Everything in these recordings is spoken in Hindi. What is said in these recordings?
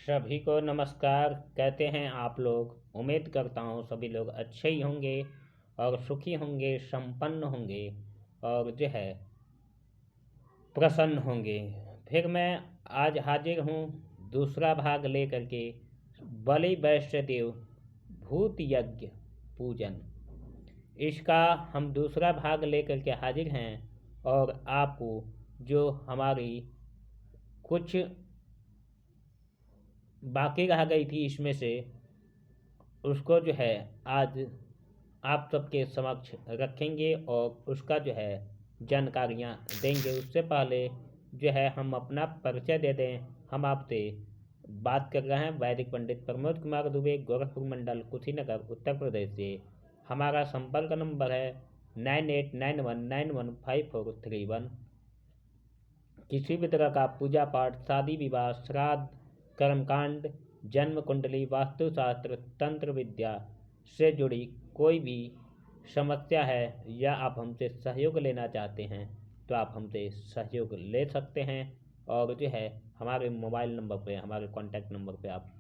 सभी को नमस्कार। कहते हैं आप लोग। उम्मीद करता हूँ सभी लोग अच्छे ही होंगे और सुखी होंगे, संपन्न होंगे और जो है प्रसन्न होंगे। फिर मैं आज हाजिर हूँ दूसरा भाग लेकर के, बलि वैष्णदेव भूत यज्ञ पूजन। इसका हम दूसरा भाग लेकर के हाजिर हैं और आपको जो हमारी कुछ बाकी रह गई थी इसमें से उसको जो है आज आप सबके समक्ष रखेंगे और उसका जो है जानकारियाँ देंगे। उससे पहले जो है हम अपना परिचय दे दें। हम आपसे बात कर रहे हैं वैदिक पंडित प्रमोद कुमार दुबे, गोरखपुर मंडल, कुशीनगर, उत्तर प्रदेश से। हमारा संपर्क नंबर है 9891915431। किसी भी तरह का पूजा पाठ, शादी विवाह, श्राद्ध, कर्मकांड, जन्म कुंडली, वास्तुशास्त्र, तंत्र विद्या से जुड़ी कोई भी समस्या है या आप हमसे सहयोग लेना चाहते हैं तो आप हमसे सहयोग ले सकते हैं। और जो है हमारे मोबाइल नंबर पे, हमारे कॉन्टैक्ट नंबर पे आप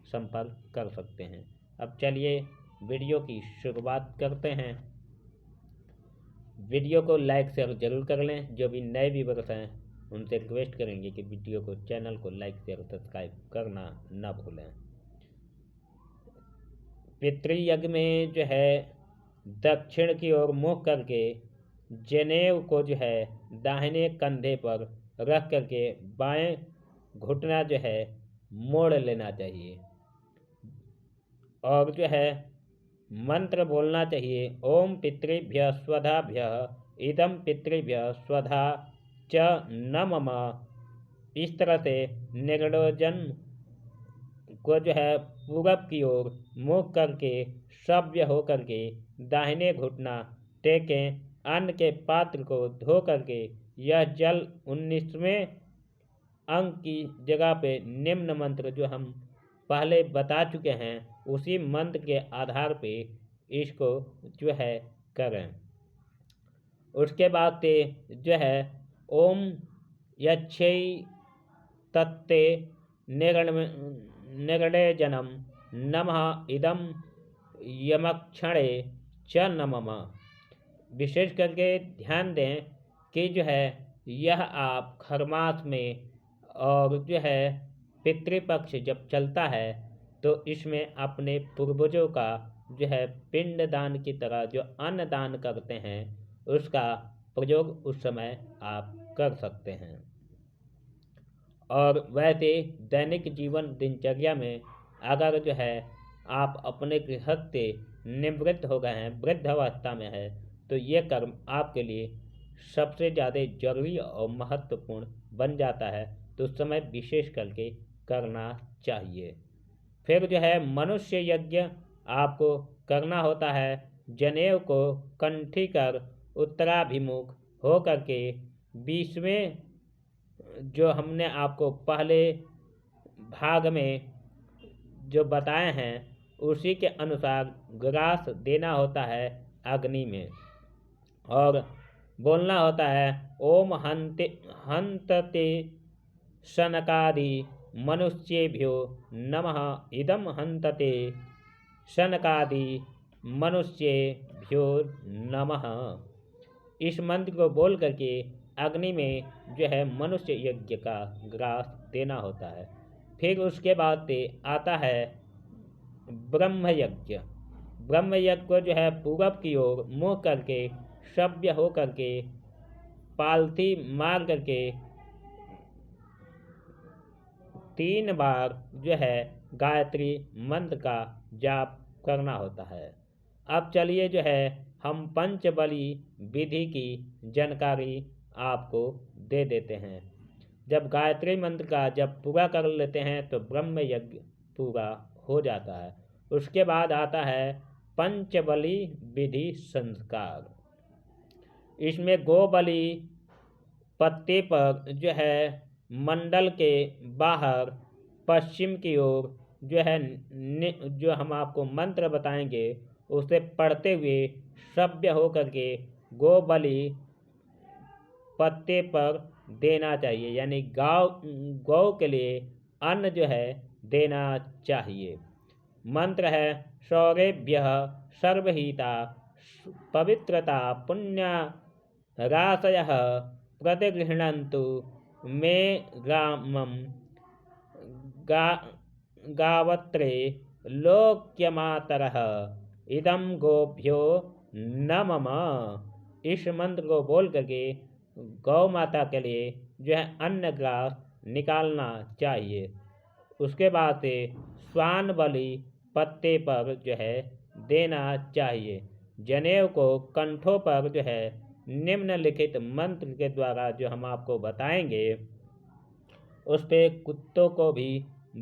संपर्क कर सकते हैं। अब चलिए वीडियो की शुरुआत करते हैं। वीडियो को लाइक शेयर जरूर कर लें। जो भी नए व्यूअर्स हैं उनसे रिक्वेस्ट करेंगे कि वीडियो को, चैनल को लाइक शेयर सब्सक्राइब करना न भूलें। पितृयज्ञ में जो है दक्षिण की ओर मुख करके जनेऊ को जो है दाहिने कंधे पर रख करके बाएं घुटना जो है मोड़ लेना चाहिए और जो है मंत्र बोलना चाहिए। ओम पितृभ्य स्वधाभ्य इदम पितृभ्य स्वधा च नमः। इस तरह से निर्णोजन को जो है पूरब की ओर मुख करके सभ्य हो करके दाहिने घुटना टेकें। अन्न के पात्र को धो करके यह जल 19वें अंक की जगह पे निम्न मंत्र जो हम पहले बता चुके हैं उसी मंत्र के आधार पे इसको जो है करें। उसके बाद से जो है ओम यच्छै तत्ते निर्णय जन्म नमः इदम यमक्षणे च नमः। विशेष करके ध्यान दें कि जो है यह आप खरमास में और जो है पितृपक्ष जब चलता है तो इसमें अपने पूर्वजों का जो है पिंड दान की तरह जो अन्न दान करते हैं उसका प्रयोग उस समय आप कर सकते हैं। और वैसे दैनिक जीवन दिनचर्या में अगर जो है आप अपने गृहस्थ से निवृत्त हो गए हैं, वृद्धावस्था में है, तो ये कर्म आपके लिए सबसे ज़्यादा जरूरी और महत्वपूर्ण बन जाता है। तो उस समय विशेष करके करना चाहिए। फिर जो है मनुष्य यज्ञ आपको करना होता है। जनेऊ को कंठी कर उत्तराभिमुख हो करके 20वें जो हमने आपको पहले भाग में जो बताए हैं उसी के अनुसार ग्रास देना होता है अग्नि में और बोलना होता है ओम हंतते शनकादि मनुष्येभ्यो नमः इदम हंतते शनकादि मनुष्येभ्यो नमः। इस मंत्र को बोल करके अग्नि में जो है मनुष्य यज्ञ का ग्रास देना होता है। फिर उसके बाद से आता है ब्रह्म यज्ञ। ब्रह्म यज्ञ को जो है पूरब की ओर मुँह करके सभ्य हो करके पालथी मार करके 3 बार जो है गायत्री मंत्र का जाप करना होता है। अब चलिए जो है हम पंचबली विधि की जानकारी आपको दे देते हैं। जब गायत्री मंत्र का जब पूरा कर लेते हैं तो ब्रह्म यज्ञ पूरा हो जाता है। उसके बाद आता है पंचबली विधि संस्कार। इसमें गोबली पत्ते पर जो है मंडल के बाहर पश्चिम की ओर जो है जो हम आपको मंत्र बताएंगे उसे पढ़ते हुए सभ्य होकर के गोबली पत्ते पर देना चाहिए। यानी गौ के लिए अन्न जो है देना चाहिए। मंत्र है शौरेभ्यः सर्वहिता पवित्रता पुण्य राशयः प्रतिगृह्णन्तु मे ग्रामं गावत्रे लोक्यमातरः इदं गोभ्यो न मम। इस मंत्र को बोल करके गौ माता के लिए जो है अन्न ग्रास निकालना चाहिए। उसके बाद से स्वान बलि पत्ते पर जो है देना चाहिए। जनेऊ को कंठों पर जो है निम्नलिखित मंत्र के द्वारा जो हम आपको बताएंगे उस पे कुत्तों को भी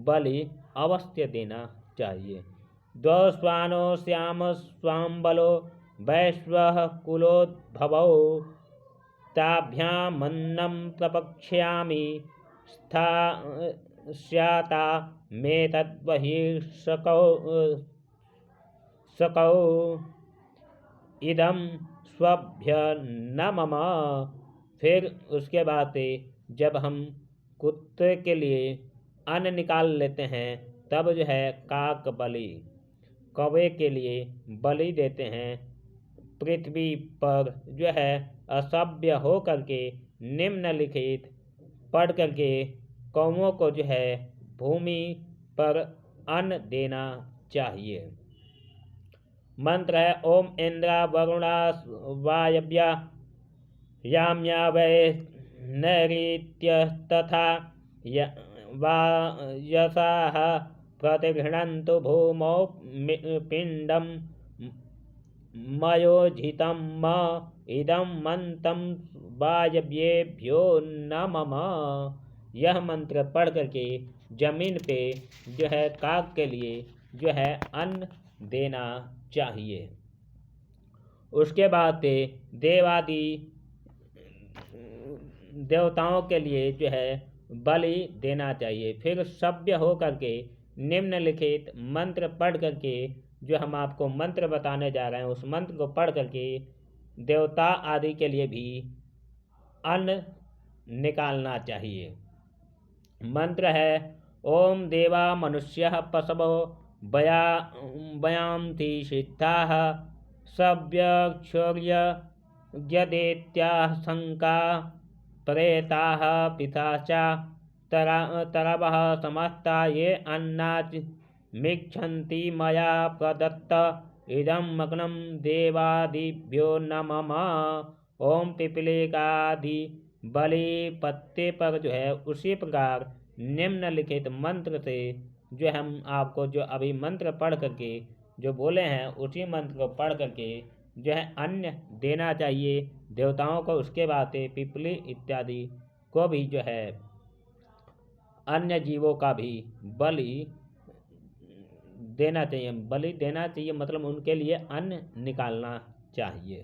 बलि अवश्य देना चाहिए। द्वौ स्वानो श्याम स्वाम्बलो वैश्वः कुलोद्भवौ ताभ्यामन्नं प्रपक्ष्यामि स्याता मेतद्बहिर्षकौ इदं स्वभ्य न मम। फिर उसके बाद से जब हम कुत्ते के लिए अन्न निकाल लेते हैं तब जो है काक बलि कौवे के लिए बलि देते हैं। पृथ्वी पर जो है असभ्य हो करके निम्नलिखित पढ़ करके कौवों को जो है भूमि पर अन्न देना चाहिए। मंत्र है ओम इंद्रा वरुणा वायव्या याम्या वै नैऋत्यस्तथा वायसाः प्रतिगृह्णन्तु भूमौ पिण्डं मयोजितं म इदं मन्त्रं वायव्येभ्यो न मम। यह मंत्र पढ़ करके जमीन पे जो है काक के लिए जो है अन्न देना चाहिए। उसके बाद से देवादि देवताओं के लिए जो है बलि देना चाहिए। फिर सभ्य हो करके निम्नलिखित मंत्र पढ़ करके जो हम आपको मंत्र बताने जा रहे हैं उस मंत्र को पढ़ करके देवता आदि के लिए भी अन्न निकालना चाहिए। मंत्र है ओम देवा मनुष्यः पशवो वयांति सिद्धाः सव्यक्षोर्यदेत्याः शंका प्रेताः पिशाचा तरवः समस्ता ये अन्नाच्मिच्छन्ति मया प्रदत्त इदं मग्नं देवादिभ्यो न मम। ओम पिपलिकादि बलि पत्ते पर जो है उसी प्रकार निम्नलिखित मंत्र से जो हम आपको जो अभी मंत्र पढ़ करके जो बोले हैं उसी मंत्र को पढ़ करके जो है अन्न देना चाहिए देवताओं को। उसके बाद से पिपली इत्यादि को भी जो है अन्य जीवों का भी बलि देना चाहिए। बलि देना चाहिए मतलब उनके लिए अन्न निकालना चाहिए।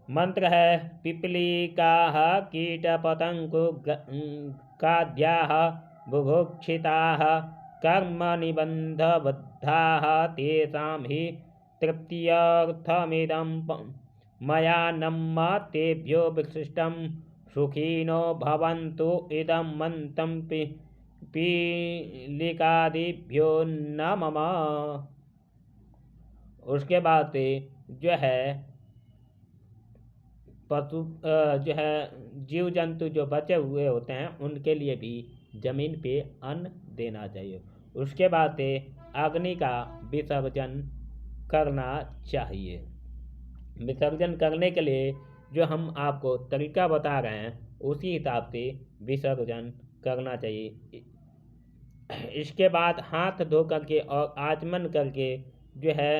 मंत्र है पिपलिकाः कीटपतंगुकाद्याः बुभुक्षिताः कर्मनिबन्धबद्धाः तेषां हि तृप्त्यर्थमिदं मया नम्म तेभ्यो विशिष्टं सुखिनो भवन्तु इदं मन्त्रं पिपलिकादिभ्यो न मम। उसके बाद से जो है पशु जो है जीव जंतु जो बचे हुए होते हैं उनके लिए भी जमीन पे अन्न देना चाहिए। उसके बाद से अग्नि का विसर्जन करना चाहिए। विसर्जन करने के लिए जो हम आपको तरीका बता रहे हैं उसी हिसाब से विसर्जन करना चाहिए। इसके बाद हाथ धो करके और आचमन करके जो है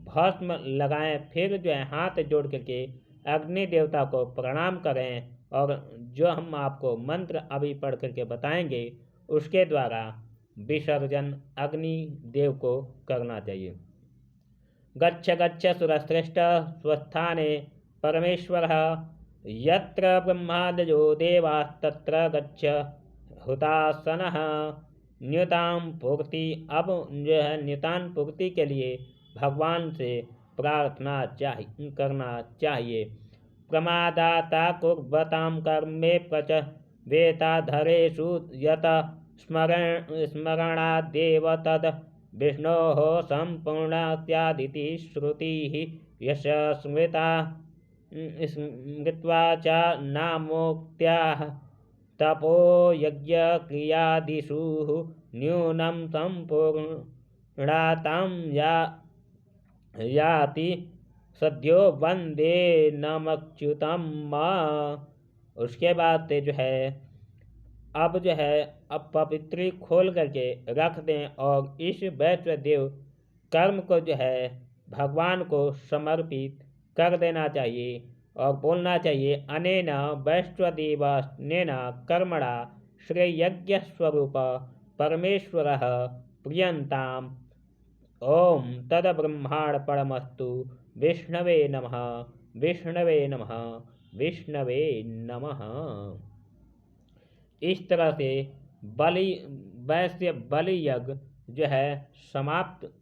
भस्म लगाएं। फिर जो है हाथ जोड़ करके अग्नि देवता को प्रणाम करें और जो हम आपको मंत्र अभी पढ़ करके बताएंगे उसके द्वारा विसर्जन अग्नि देव को करना चाहिए। गच्छ गच्छ सुरश्रेष्ठ स्वस्थाने परमेश्वरः यत्र ब्रह्मादयो देवास्तत्र गच्छ हुतासनः। न्यूतान पूर्ति अब जो है न्यूतान पूर्ति के लिए भगवान से प्रार्थना करना चाहिए। प्रमादाता कुर्वतां कर्मे प्रच वेताधरेषु यत स्मरणादेव तद् विष्णोः सम्पूर्णस्यादिति श्रुतिः यश स्मृत्वा च नामोक्त्याः तपो यज्ञक्रियादिषु न्यूनं सम्पूर्णातां याति सद्यो वंदे नमच्युतम। उसके बाद से जो है अब पवित्री खोल करके रख दें और इस वैष्णदेव कर्म को जो है भगवान को समर्पित कर देना चाहिए और बोलना चाहिए अनेन वैष्णदेवेन कर्मणा श्रेयज्ञ स्वरूप परमेश्वरः प्रियंताम। ओम तद ब्रह्मांड परमस्तु। विष्णवे नमः, विष्णवे नमः, विष्णवे नमः। इस तरह से वैश्य बलि यज्ञ जो है समाप्त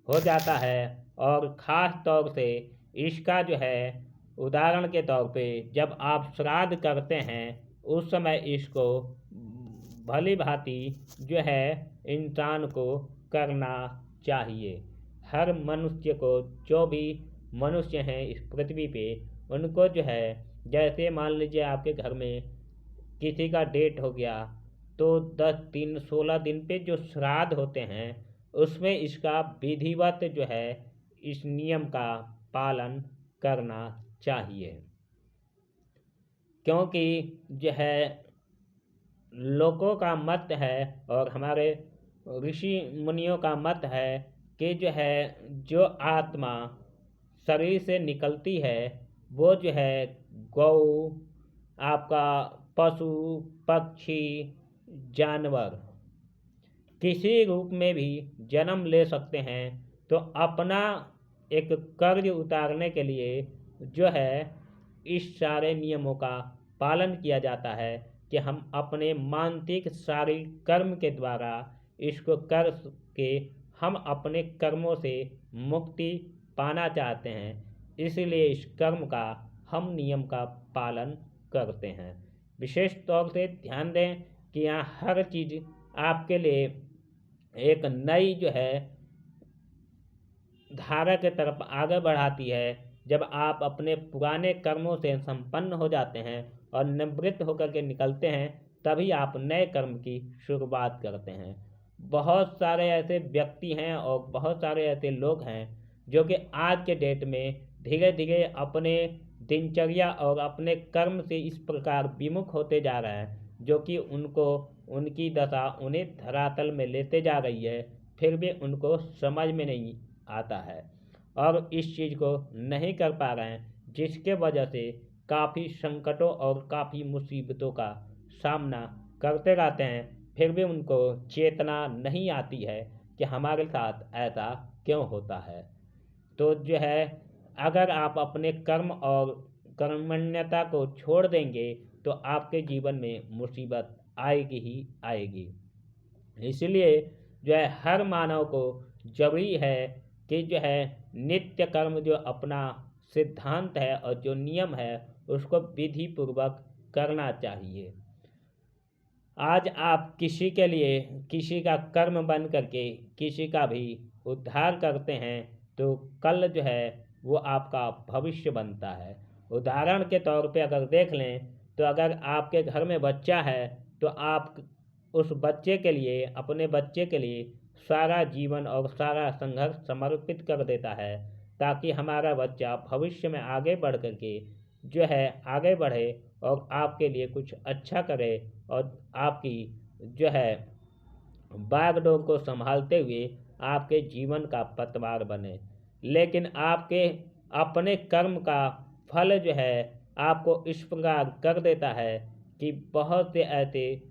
हो जाता है। और ख़ास तौर से इसका जो है उदाहरण के तौर पे जब आप श्राद्ध करते हैं उस समय इसको भली भांति जो है इंसान को करना चाहिए। हर मनुष्य को, जो भी मनुष्य हैं इस पृथ्वी पे, उनको जो है जैसे मान लीजिए आपके घर में किसी का डेट हो गया तो 10 दिन 16 दिन पे जो श्राद्ध होते हैं उसमें इसका विधिवत जो है इस नियम का पालन करना चाहिए। क्योंकि जो है लोगों का मत है और हमारे ऋषि मुनियों का मत है कि जो है जो आत्मा शरीर से निकलती है वो जो है गौ, आपका पशु, पक्षी, जानवर किसी रूप में भी जन्म ले सकते हैं। तो अपना एक कर्ज उतारने के लिए जो है इस सारे नियमों का पालन किया जाता है कि हम अपने मानसिक शारीरिक कर्म के द्वारा इसको कर के हम अपने कर्मों से मुक्ति पाना चाहते हैं। इसलिए इस कर्म का हम नियम का पालन करते हैं। विशेष तौर से ध्यान दें कि यहाँ हर चीज़ आपके लिए एक नई जो है धारा के तरफ आगे बढ़ाती है। जब आप अपने पुराने कर्मों से संपन्न हो जाते हैं और निवृत्त होकर के निकलते हैं तभी आप नए कर्म की शुरुआत करते हैं। बहुत सारे ऐसे व्यक्ति हैं और बहुत सारे ऐसे लोग हैं जो कि आज के डेट में धीरे धीरे अपने दिनचर्या और अपने कर्म से इस प्रकार विमुख होते जा रहे हैं जो कि उनको उनकी दशा उन्हें धरातल में लेते जा रही है। फिर भी उनको समझ में नहीं आता है और इस चीज़ को नहीं कर पा रहे हैं, जिसके वजह से काफ़ी संकटों और काफ़ी मुसीबतों का सामना करते रहते हैं। फिर भी उनको चेतना नहीं आती है कि हमारे साथ ऐसा क्यों होता है। तो जो है अगर आप अपने कर्म और कर्मण्यता को छोड़ देंगे तो आपके जीवन में मुसीबत आएगी ही आएगी। इसलिए जो है हर मानव को जरूरी है कि जो है नित्य कर्म जो अपना सिद्धांत है और जो नियम है उसको विधि पूर्वक करना चाहिए। आज आप किसी के लिए किसी का कर्म बन करके किसी का भी उद्धार करते हैं तो कल जो है वो आपका भविष्य बनता है। उदाहरण के तौर पे अगर देख लें तो अगर आपके घर में बच्चा है तो आप उस बच्चे के लिए, अपने बच्चे के लिए सारा जीवन और सारा संघर्ष समर्पित कर देता है ताकि हमारा बच्चा भविष्य में आगे बढ़ करके जो है आगे बढ़े और आपके लिए कुछ अच्छा करे और आपकी जो है बागडोर को संभालते हुए आपके जीवन का पतवार बने। लेकिन आपके अपने कर्म का फल जो है आपको इस प्रकार कर देता है कि बहुत से ऐसे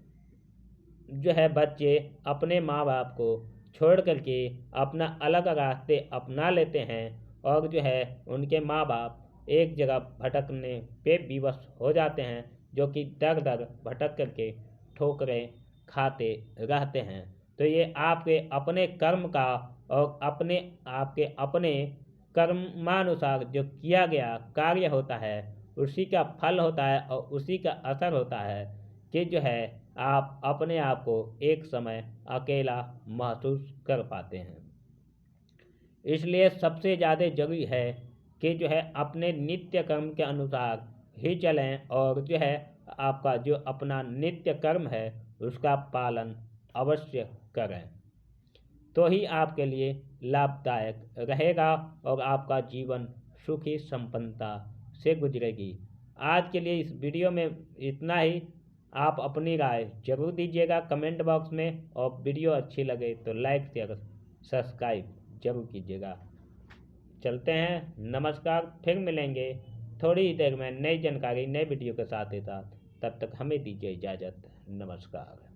जो है बच्चे अपने माँ बाप को छोड़ करके अपना अलग रास्ते अपना लेते हैं और जो है उनके माँ बाप एक जगह भटकने पे विवश हो जाते हैं जो कि दर दर भटक करके ठोकरें खाते रहते हैं। तो ये आपके अपने कर्म का और आपके अपने कर्मानुसार जो किया गया कार्य होता है उसी का फल होता है और उसी का असर होता है कि जो है आप अपने आप को एक समय अकेला महसूस कर पाते हैं। इसलिए सबसे ज़्यादा ज़रूरी है कि अपने नित्य कर्म के अनुसार ही चलें और आपका जो अपना नित्य कर्म है उसका पालन अवश्य करें, तो ही आपके लिए लाभदायक रहेगा और आपका जीवन सुखी संपन्नता से गुजरेगी। आज के लिए इस वीडियो में इतना ही। आप अपनी राय जरूर दीजिएगा कमेंट बॉक्स में, और वीडियो अच्छी लगे तो लाइक शेयर सब्सक्राइब जरूर कीजिएगा। चलते हैं, नमस्कार। फिर मिलेंगे थोड़ी ही देर में नई जानकारी नए वीडियो के साथ ही साथ। तब तक हमें दीजिए इजाज़त। नमस्कार।